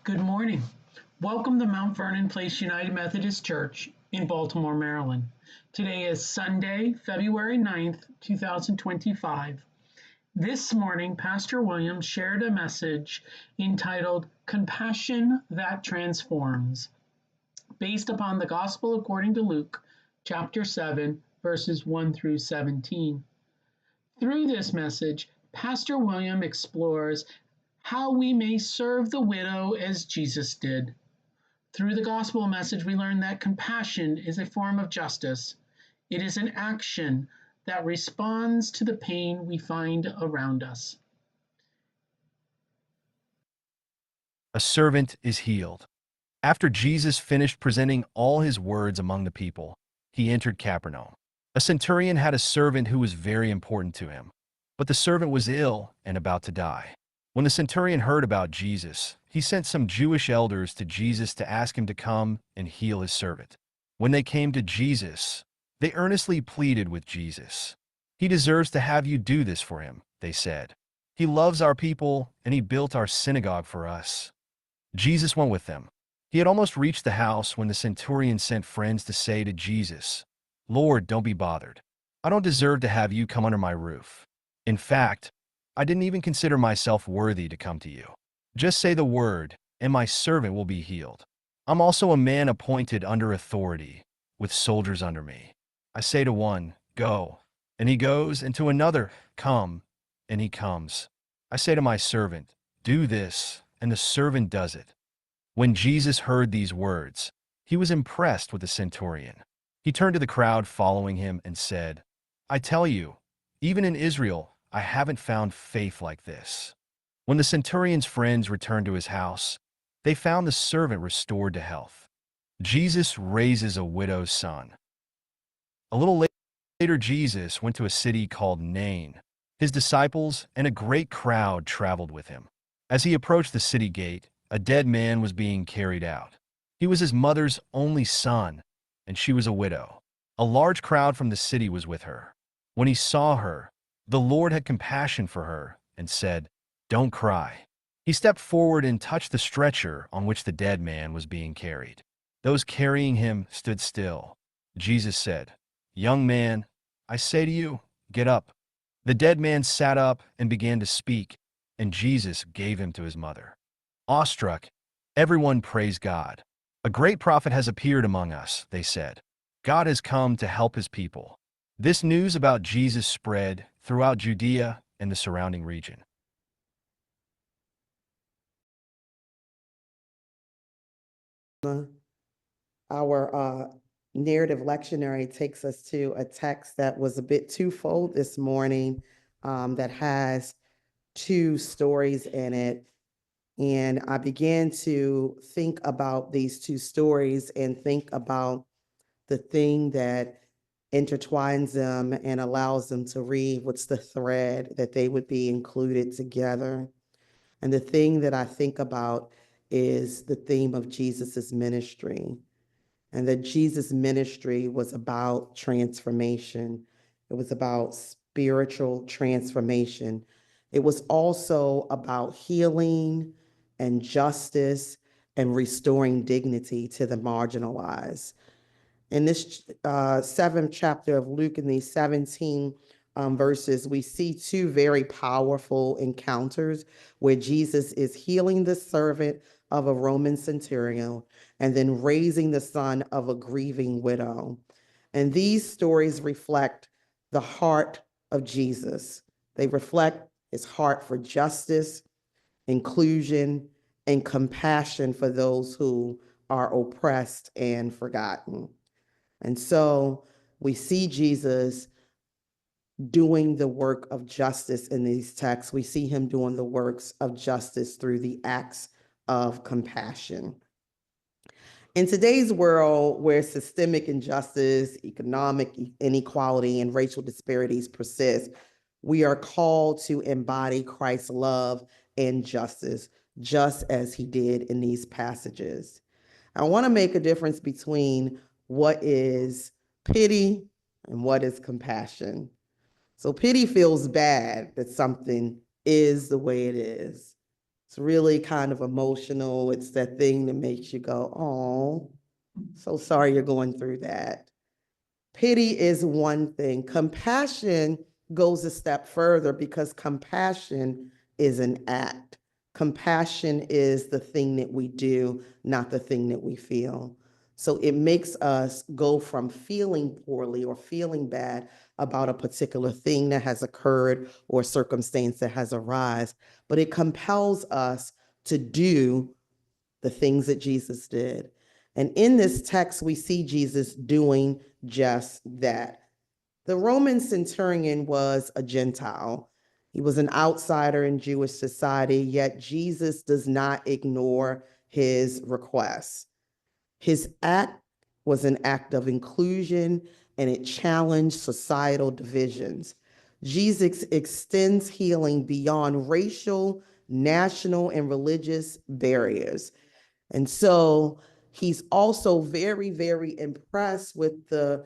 Good morning. Welcome to Mount Vernon Place United Methodist Church in Baltimore, Maryland. Today is Sunday, February 9th, 2025. This morning, Pastor Williams shared a message entitled Compassion That Transforms, based upon the Gospel according to Luke, chapter 7, verses 1 through 17. Through this message, Pastor William explores how we may serve the widow as Jesus did. Through the gospel message, we learn that compassion is a form of justice. It is an action that responds to the pain we find around us. A servant is healed. After Jesus finished presenting all his words among the people, he entered Capernaum. A centurion had a servant who was very important to him, but the servant was ill and about to die. When the centurion heard about Jesus, he sent some Jewish elders to Jesus to ask him to come and heal his servant. When they came to Jesus, they earnestly pleaded with Jesus. "He deserves to have you do this for him," they said. "He loves our people, and he built our synagogue for us." Jesus went with them. He had almost reached the house when the centurion sent friends to say to Jesus, "Lord, don't be bothered. I don't deserve to have you come under my roof. In fact, I didn't even consider myself worthy to come to you. Just say the word, and my servant will be healed. I'm also a man appointed under authority, with soldiers under me. I say to one, 'Go,' and he goes, and to another, 'Come,' and he comes. I say to my servant, 'Do this,' and the servant does it." When Jesus heard these words, he was impressed with the centurion. He turned to the crowd following him and said, "I tell you, even in Israel, I haven't found faith like this." When the centurion's friends returned to his house, they found the servant restored to health. Jesus raises a widow's son. A little later, Jesus went to a city called Nain. His disciples and a great crowd traveled with him. As he approached the city gate, a dead man was being carried out. He was his mother's only son, and she was a widow. A large crowd from the city was with her. When he saw her, the Lord had compassion for her and said, "Don't cry." He stepped forward and touched the stretcher on which the dead man was being carried. Those carrying him stood still. Jesus said, "Young man, I say to you, get up." The dead man sat up and began to speak, and Jesus gave him to his mother. Awestruck, everyone praised God. "A great prophet has appeared among us," they said. "God has come to help his people." This news about Jesus spread throughout Judea and the surrounding region. Our narrative lectionary takes us to a text that was a bit twofold this morning, that has two stories in it. And I began to think about these two stories and think about the thing that intertwines them and allows them to read what's the thread that they would be included together. And the thing that I think about is the theme of Jesus's ministry, and that Jesus' ministry was about transformation. It was about spiritual transformation. It was also about healing and justice and restoring dignity to the marginalized. In this seventh chapter of Luke, in these 17 verses, we see two very powerful encounters where Jesus is healing the servant of a Roman centurion and then raising the son of a grieving widow. And these stories reflect the heart of Jesus. They reflect his heart for justice, inclusion, and compassion for those who are oppressed and forgotten. And so we see Jesus doing the work of justice in these texts. We see him doing the works of justice through the acts of compassion. In today's world, where systemic injustice, economic inequality, and racial disparities persist, we are called to embody Christ's love and justice, just as he did in these passages. I want to make a difference between what is pity and what is compassion. So pity feels bad that something is the way it is. It's really kind of emotional. It's that thing that makes you go, oh, so sorry you're going through that. Pity is one thing. Compassion goes a step further because compassion is an act. Compassion is the thing that we do, not the thing that we feel. So it makes us go from feeling poorly or feeling bad about a particular thing that has occurred or circumstance that has arisen, but it compels us to do the things that Jesus did. And in this text, we see Jesus doing just that. The Roman centurion was a Gentile. He was an outsider in Jewish society, yet Jesus does not ignore his requests. His act was an act of inclusion and it challenged societal divisions. Jesus extends healing beyond racial, national, and religious barriers. And so he's also very, very impressed with the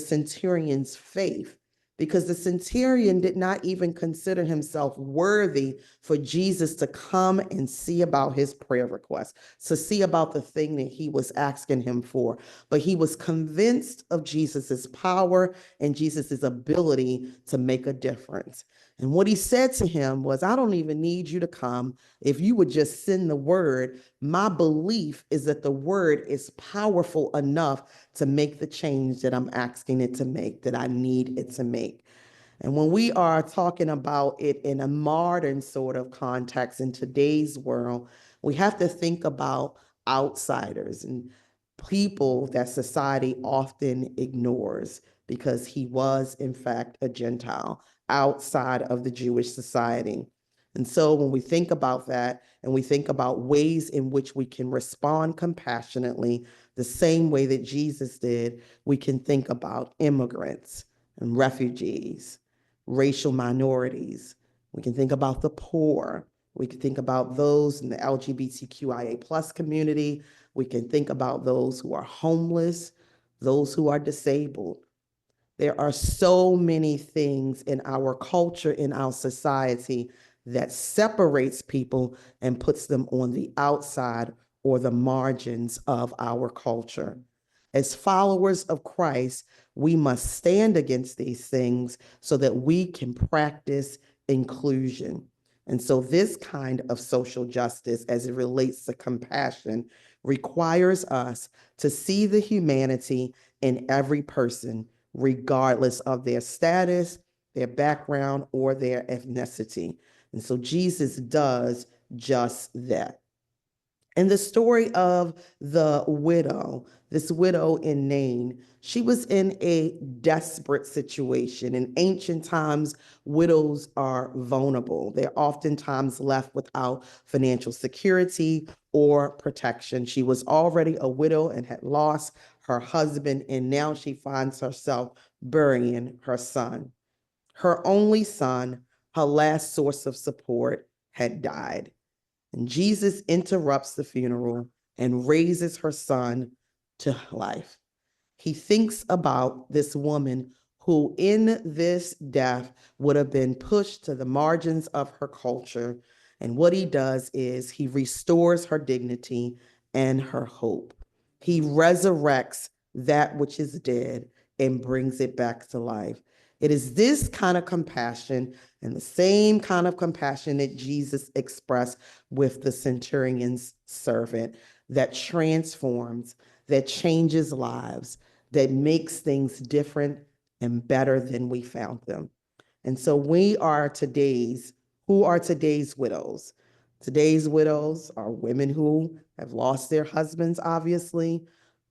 centurion's faith, because the centurion did not even consider himself worthy for Jesus to come and see about his prayer request, to see about the thing that he was asking him for. But he was convinced of Jesus's power and Jesus's ability to make a difference. And what he said to him was, I don't even need you to come. If you would just send the word, my belief is that the word is powerful enough to make the change that I'm asking it to make, that I need it to make. And when we are talking about it in a modern sort of context in today's world, we have to think about outsiders and people that society often ignores, because he was, in fact, a Gentile outside of the Jewish society. And so when we think about that and we think about ways in which we can respond compassionately, the same way that Jesus did, we can think about immigrants and refugees, racial minorities. We can think about the poor. We can think about those in the LGBTQIA plus community. We can think about those who are homeless, those who are disabled. There are so many things in our culture, in our society, that separates people and puts them on the outside or the margins of our culture. As followers of Christ, we must stand against these things so that we can practice inclusion. And so this kind of social justice, as it relates to compassion, requires us to see the humanity in every person, regardless of their status, their background, or their ethnicity. And so Jesus does just that. And the story of the widow, this widow in Nain, she was in a desperate situation. In ancient times, widows are vulnerable. They're oftentimes left without financial security or protection. She was already a widow and had lost her husband, and now she finds herself burying her son. Her only son, her last source of support, had died. And Jesus interrupts the funeral and raises her son to life. He thinks about this woman who, in this death, would have been pushed to the margins of her culture. And what he does is he restores her dignity and her hope. He resurrects that which is dead and brings it back to life. It is this kind of compassion and the same kind of compassion that Jesus expressed with the centurion's servant that transforms, that changes lives, that makes things different and better than we found them. And so who are today's widows? Today's widows are women who have lost their husbands, obviously,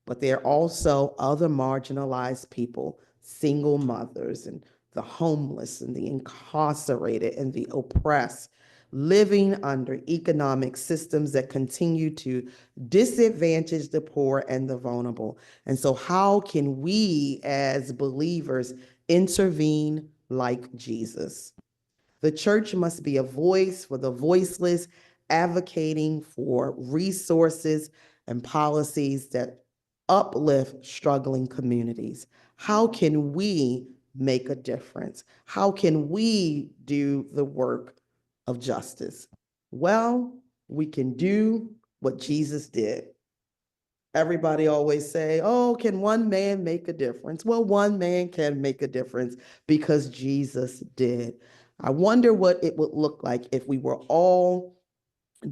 but there are also other marginalized people, single mothers and the homeless and the incarcerated and the oppressed, living under economic systems that continue to disadvantage the poor and the vulnerable. And so how can we as believers intervene like Jesus? The church must be a voice for the voiceless, advocating for resources and policies that uplift struggling communities. How can we make a difference? How can we do the work of justice? Well, we can do what Jesus did. Everybody always say, oh, can one man make a difference? Well, one man can make a difference because Jesus did. I wonder what it would look like if we were all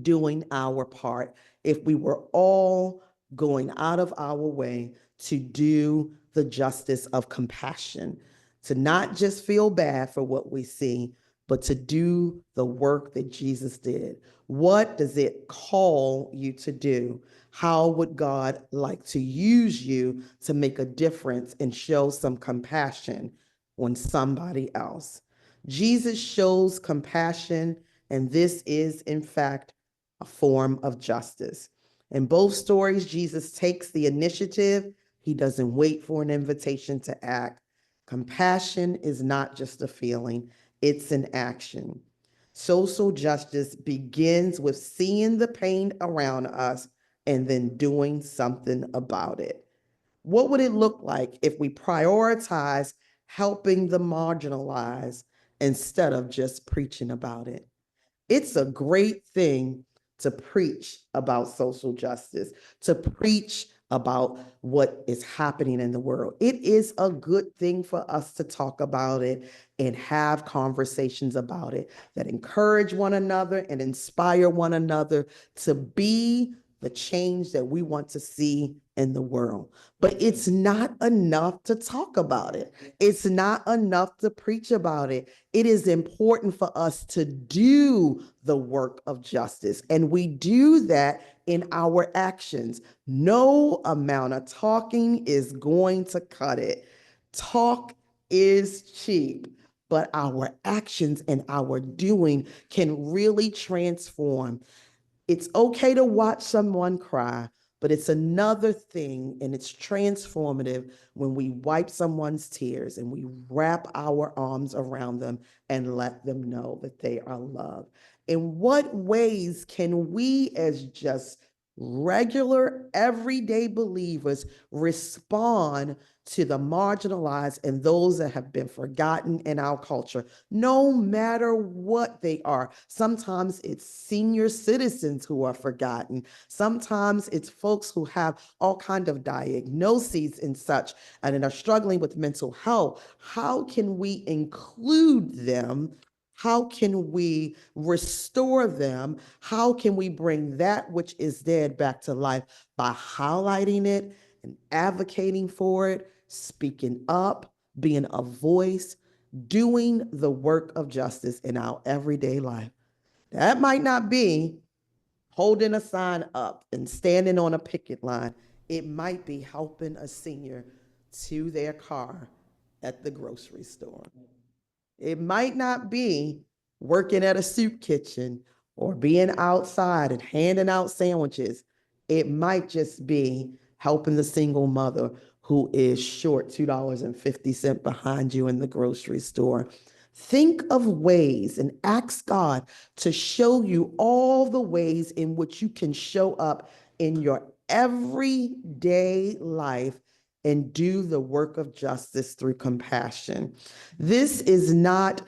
doing our part, if we were all going out of our way to do the justice of compassion, to not just feel bad for what we see, but to do the work that Jesus did. What does it call you to do? How would God like to use you to make a difference and show some compassion on somebody else? Jesus shows compassion, and this is, in fact, a form of justice. In both stories, Jesus takes the initiative. He doesn't wait for an invitation to act. Compassion is not just a feeling, it's an action. Social justice begins with seeing the pain around us and then doing something about it. What would it look like if we prioritize helping the marginalized instead of just preaching about it? It's a great thing to preach about social justice, to preach about what is happening in the world. It is a good thing for us to talk about it and have conversations about it that encourage one another and inspire one another to be the change that we want to see in the world. But it's not enough to talk about it. It's not enough to preach about it. It is important for us to do the work of justice. And we do that in our actions. No amount of talking is going to cut it. Talk is cheap, but our actions and our doing can really transform. It's okay to watch someone cry, but it's another thing, and it's transformative when we wipe someone's tears and we wrap our arms around them and let them know that they are loved. In what ways can we, as just regular, everyday believers, respond to the marginalized and those that have been forgotten in our culture, no matter what they are? Sometimes it's senior citizens who are forgotten. Sometimes it's folks who have all kind of diagnoses and such and are struggling with mental health. How can we include them? How can we restore them? How can we bring that which is dead back to life by highlighting it and advocating for it, speaking up, being a voice, doing the work of justice in our everyday life? That might not be holding a sign up and standing on a picket line. It might be helping a senior to their car at the grocery store. It might not be working at a soup kitchen or being outside and handing out sandwiches. It might just be helping the single mother who is short $2.50 behind you in the grocery store. Think of ways and ask God to show you all the ways in which you can show up in your everyday life and do the work of justice through compassion. This is not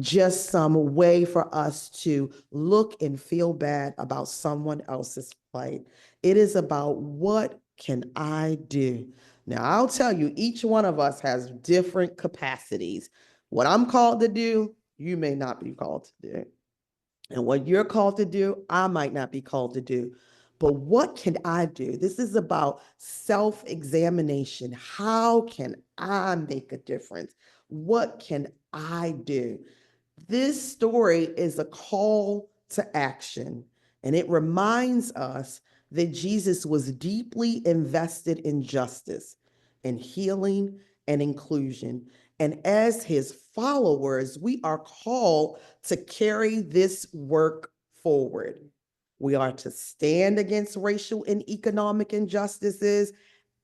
just some way for us to look and feel bad about someone else's plight. It is about what can I do? Now, I'll tell you, each one of us has different capacities. What I'm called to do, you may not be called to do. And what you're called to do, I might not be called to do. But what can I do? This is about self-examination. How can I make a difference? What can I do? This story is a call to action, and it reminds us that Jesus was deeply invested in justice and healing and inclusion. And as his followers, we are called to carry this work forward. We are to stand against racial and economic injustices,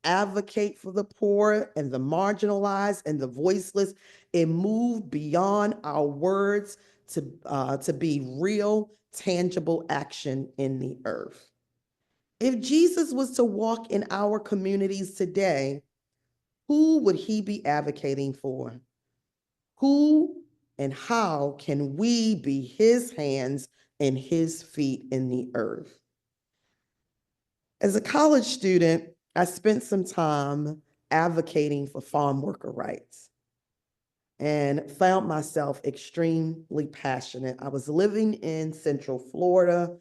advocate for the poor and the marginalized and the voiceless, and move beyond our words to be real, tangible action in the earth. If Jesus was to walk in our communities today, who would he be advocating for? Who and how can we be his hands and his feet in the earth. As a college student, I spent some time advocating for farm worker rights and found myself extremely passionate. I was living in Central Florida,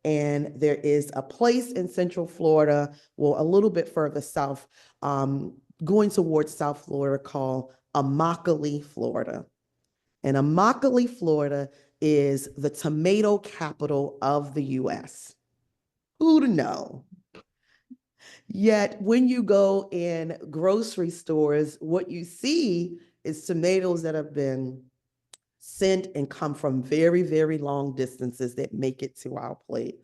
and there is a place in Central Florida, well, a little bit further south, going towards South Florida, called Immokalee, Florida. And Immokalee, Florida is the tomato capital of the US. Who'd know? Yet when you go in grocery stores, what you see is tomatoes that have been sent and come from very, very long distances that make it to our plate.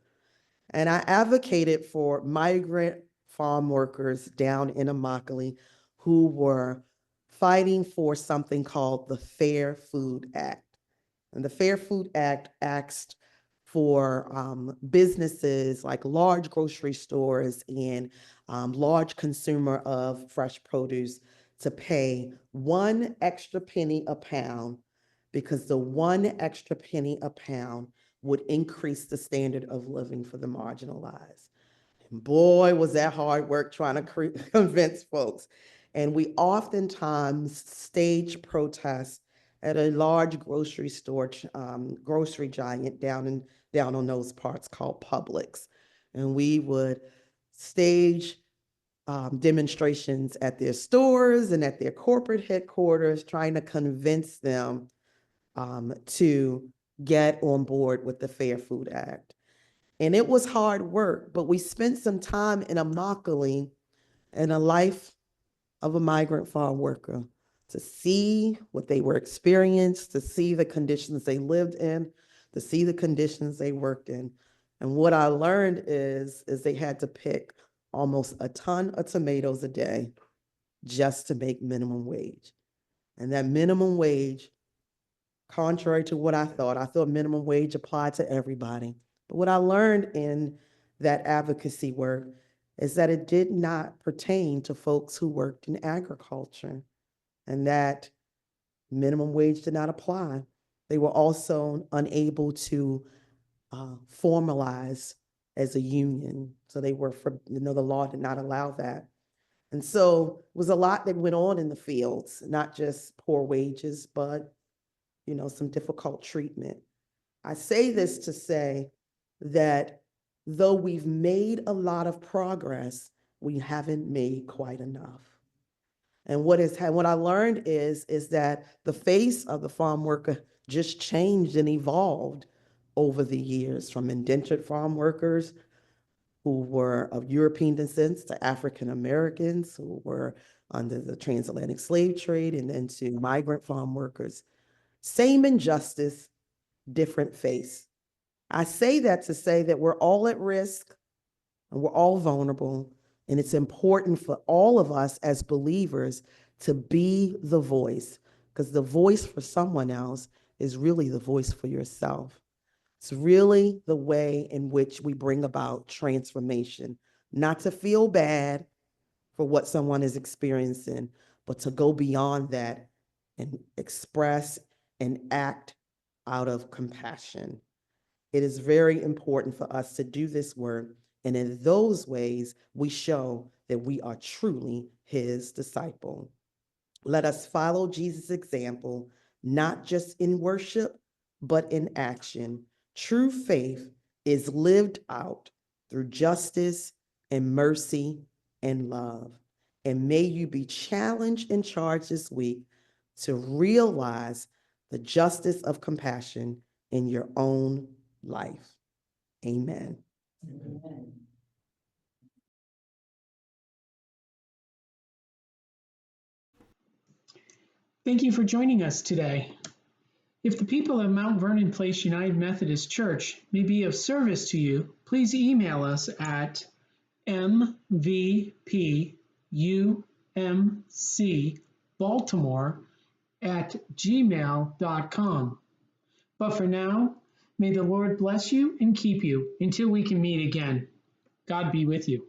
And I advocated for migrant farm workers down in Immokalee who were fighting for something called the Fair Food Act. And the Fair Food Act asked for businesses like large grocery stores and large consumer of fresh produce to pay 1 extra penny a pound, because the 1 extra penny a pound would increase the standard of living for the marginalized. And boy, was that hard work trying to convince folks. And we oftentimes stage protests at a large grocery store, grocery giant down on those parts called Publix. And we would stage demonstrations at their stores and at their corporate headquarters, trying to convince them to get on board with the Fair Food Act. And it was hard work, but we spent some time in Immokalee and a life of a migrant farm worker to see what they were experienced, to see the conditions they lived in, to see the conditions they worked in. And what I learned is they had to pick almost a ton of tomatoes a day just to make minimum wage. And that minimum wage, contrary to what I thought minimum wage applied to everybody. But what I learned in that advocacy work is that it did not pertain to folks who worked in agriculture, and that minimum wage did not apply. They were also unable to formalize as a union. So they were, the law did not allow that. And so it was a lot that went on in the fields, not just poor wages, but some difficult treatment. I say this to say that though we've made a lot of progress, we haven't made quite enough. And what I learned is that the face of the farm worker just changed and evolved over the years, from indentured farm workers who were of European descent to African Americans who were under the transatlantic slave trade, and then to migrant farm workers. Same injustice, different face. I say that to say that we're all at risk and we're all vulnerable, and it's important for all of us as believers to be the voice, because the voice for someone else is really the voice for yourself. It's really the way in which we bring about transformation, not to feel bad for what someone is experiencing, but to go beyond that and express and act out of compassion. It is very important for us to do this work, and in those ways, we show that we are truly his disciple. Let us follow Jesus' example, not just in worship, but in action. True faith is lived out through justice and mercy and love. And may you be challenged and charged this week to realize the justice of compassion in your own life. Amen. Amen. Thank you for joining us today. If the people of Mount Vernon Place United Methodist Church may be of service to you, please email us at MVPUMCBaltimore@gmail.com. But for now, may the Lord bless you and keep you until we can meet again. God be with you.